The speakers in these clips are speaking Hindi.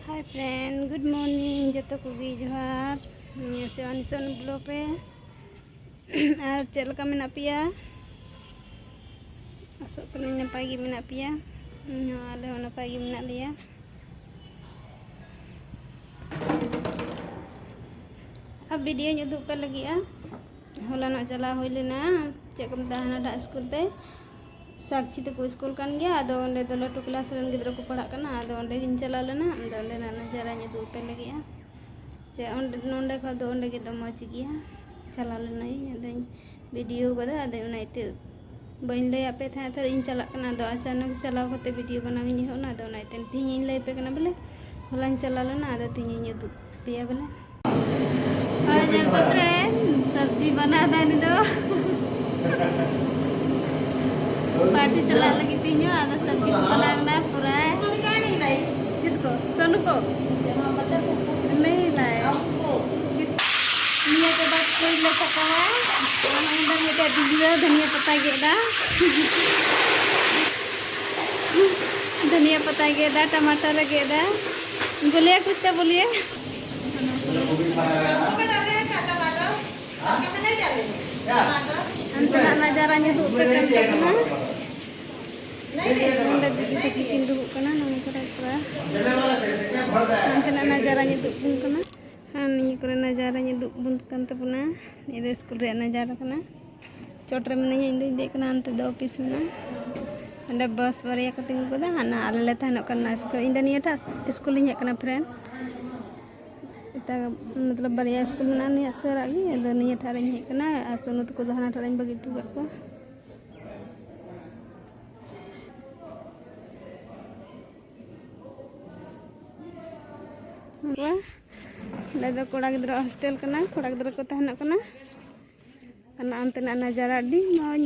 हाय फ्रेंड, गुड मॉर्निंग जो को जोहार सेवानिसन ब्लॉग रे और चलका में पिया आसो को नपाय गे में पिया आले नपाय गे में लिया। अब वीडियो उदूग पे लगे हला चला हुई लेना चेक मता स्कूल ते साक्षी तक स्कूल कान गया आदो ओंडे दो लटू क्लास रन गिद्रा को पढ़ा कना आदो ओंडे गिन चला लेना आदो ओंडे ना नजारा उदूग पे लगे जे ओंडे नोंडे खा दो ओंडे गे दो मज गया चला लेना आदो वीडियो कदा आदो उनाइते बइन लय आपे था थर इन चला कना आदो अचानक चला करते वीडियो बनावी हो ना आदो उनाइते तीन इन लय पे कना बोले हला चला लेना आदो तीन इन उदूग पे बोले और जब फ्रेंड सब्जी बना दा नि दो पार्टी चला लगी तीन आधा सब्जी को बनाना पूरा है। किसको? सोनू को नहीं लाए धनिया के बाद कोई ले सकता है धनिया पत्ता गेदा धनिया पत्ता गेदा टमाटर गेदा बोलिए कुछ तो बोलिए नजारा किन दुबना पूरा नजारा दुबना निये नजारा दुबन तबना ये स्कूल रे नजारा चोटे में अंत दो ऑफिस में अंडे बस बारे को तिंगुदा हाना आले तहना स्कूल इन निटा स्कूल हेकना फ्रेंड इटा मतलब बारे स्कूल में नहीं सरा गे निये ठार हेकना सोनू तक हाना ठार बगी टूका को कोड़ा गिद्रा हॉस्टल कना कोड़ा गिद्रा को तहना कना अंते नजारा अड्डी मौज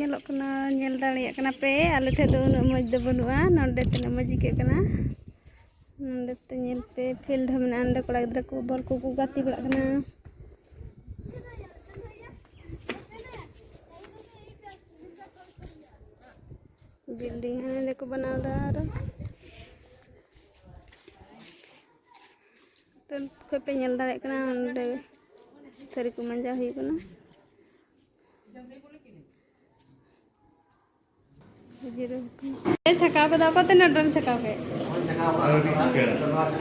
नेल दाड़िया कना पे आले ठे दो उन मौज दो बनुआ नोंडे तने मौज के कना नोंडे ते नेल पे फील्ड हम अंडे कोड़ा गिद्रा को बॉल को गाती बड़ा कना बिल्डिंग है देखो बनावदार तो खोपे नेल दाड़े कना ओंडे थरी को मंजा हुई कना छकाव के दाको तने ड्रम छकाव के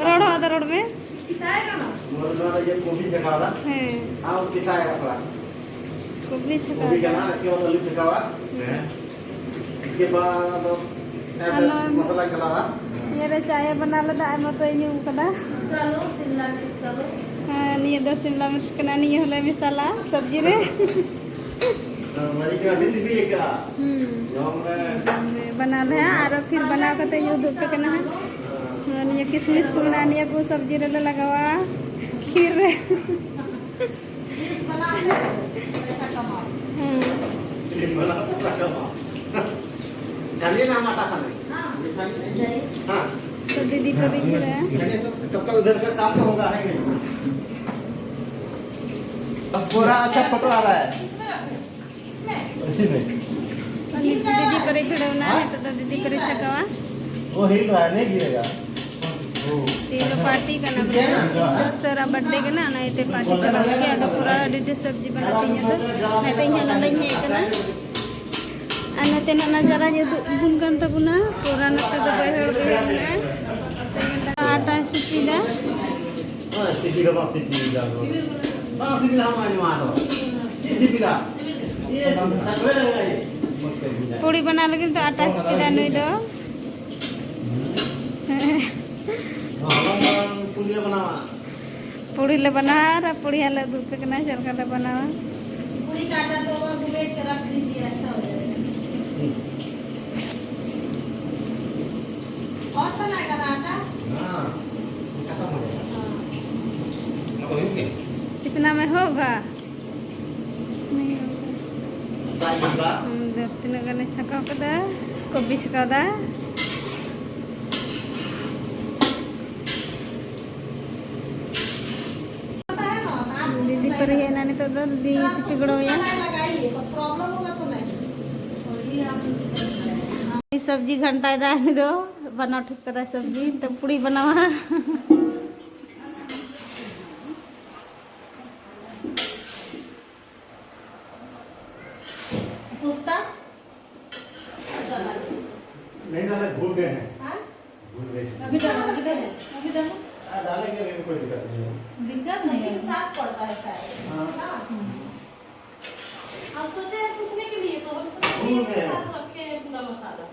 रोड आदा रोड में किसाए ना मोर ये कोबी छकावा है हां किसाए का थोड़ा कोबी छकावा कोबी का ना क्यों आलू छकावा है इसके बाद मसाला कलावा ये रे चाय बना ले दा मत इनी कदा इसका शिमला मिर्च का हां निये दो शिमला मिर्च कना निये होले मसाला सब्जी रे मरी का रेसिपी का बना ले और फिर बना करते यो दूध पे करना है ये किशमिश को बनानी है को सब्जी रे लगावा खीर रे बना ले पैसा कमाओ बना पैसा कमाओ चलिए ना माता खाने हां तो दीदी को भी फिर है तब तक उधर का काम तो होगा है नहीं अब पूरा अच्छा फोटो आ रहा है इसी में दीदी करे भिड़ौना है तो दीदी करे छकावा वो हिल रहा है नहीं गिरेगा तीनों पार्टी का ना सरा बर्थडे के ना इते पार्टी चला गया तो पूरा डिटे सब्जी बनाती है तो मैं तो यहां नंदे है कना अन तेना नजारा जो बुन कान तबुना पूरा नते तो बैहड़ ना आटा सिटीदा सिटी का सिटी जा सिटी हम आज मारो ये सिटी का ये तकवे लगा पूरी बना लगे तो आटा सिटीदा नई दो पूरी बनावा पूरी ले बना रा पूरी हले दूध पे कना चरका ले बनावा पूरी का आटा तो गुले के रख दीजिए अच्छा हो जाएगा और सना का आटा हां खत्म हो जाएगा तो होंगे कितना में होगा नहीं होगा तीन गने छका कदा कोबी छका दा दीदी पर ये ना तो दी सिटी गड़ो या प्रॉब्लम होगा तो नहीं सब्जी घंटा दा दो बना ठीक कदा सब्जी तो पूरी बनावा वो भी डालो। डालेंगे अभी कोई दिक्कत नहीं है। दिक्कत नहीं है। साथ पड़ता है शायद। हाँ। आप सोचे हैं पूछने के लिए तो हम सोचे कि एक साथ रखे हैं पूरा मसाला।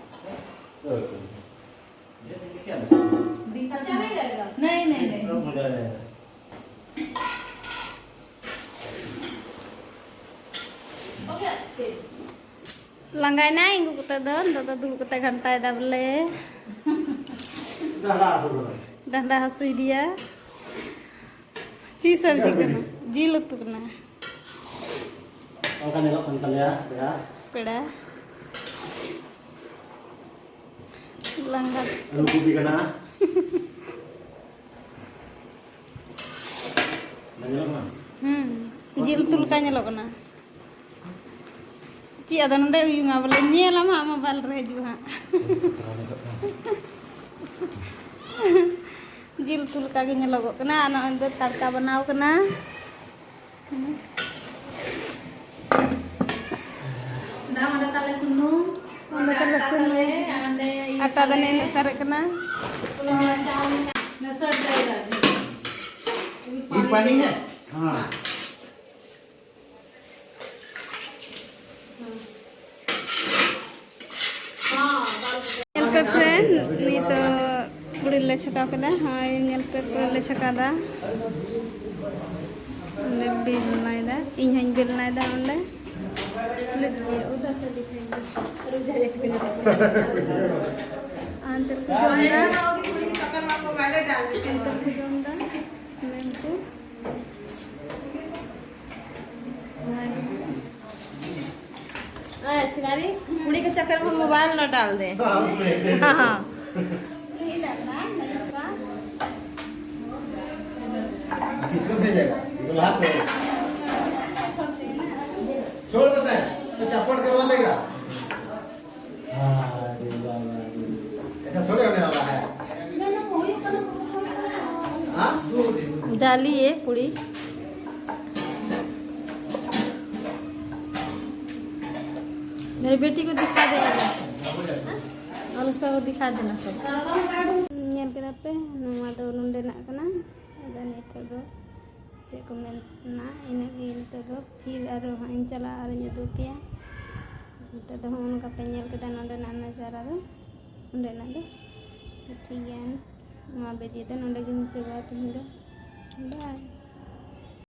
ये देखिए क्या लगता है? अच्छा नहीं रहेगा? नहीं नहीं नहीं। एकदम मजा आएगा। हो गया? तेल। Langgai na inggu kita don, toto dulu kita gantai dah boleh. dah lah dulu. Dah hasui dia. Ci sabji kena, jilut tu kena. Oke nih kental ya. Peda. Langgar. Lalu kubi kena. Nanya mana? Jil tulkanya lo kena. Ci ada nunda uyung abal nyela mah ama bal reju ha. Jil tulka ge nyelogok kena ana ando tadka banau kena. Dah ada tali sunung. Ada tali sunung. Ata da nenek sarek kena. नसर जाएगा। ये पानी है? हाँ। Nyelpe friend, ni to kuri le chaka kena, hai nyelpe kuri le chaka da. Ne bil nai da, इन हन bil nai da onde. Le udah se दिखाएंगे, रुक जाए एक मिनट। अंतर को जोंदा, अंतर को जोंदा, mempu. शिकारी कुड़ी के चक्कर में मोबाइल न डाल दे। हाँ हाँ। किसको भेजेगा? दुल्हा को। छोड़ देते हैं तो चप्पड़ करवा देगा। हाँ ऐसा थोड़े होने वाला है। हाँ? डालिए कुड़ी। मेरी बेटी को दिखा देना और उसका वो दिखा देना सब। Nyel kena pe, nama do nunde nak kena, ada ni to do. Cek komen na, ini gini to do. Fir aro hain cala aro nyetu pia. Kita do hon ka penyel kita nunde nak na cara do, nunde nak do. Kecian, nama bedi to nunde gini coba tu hindo. Bye.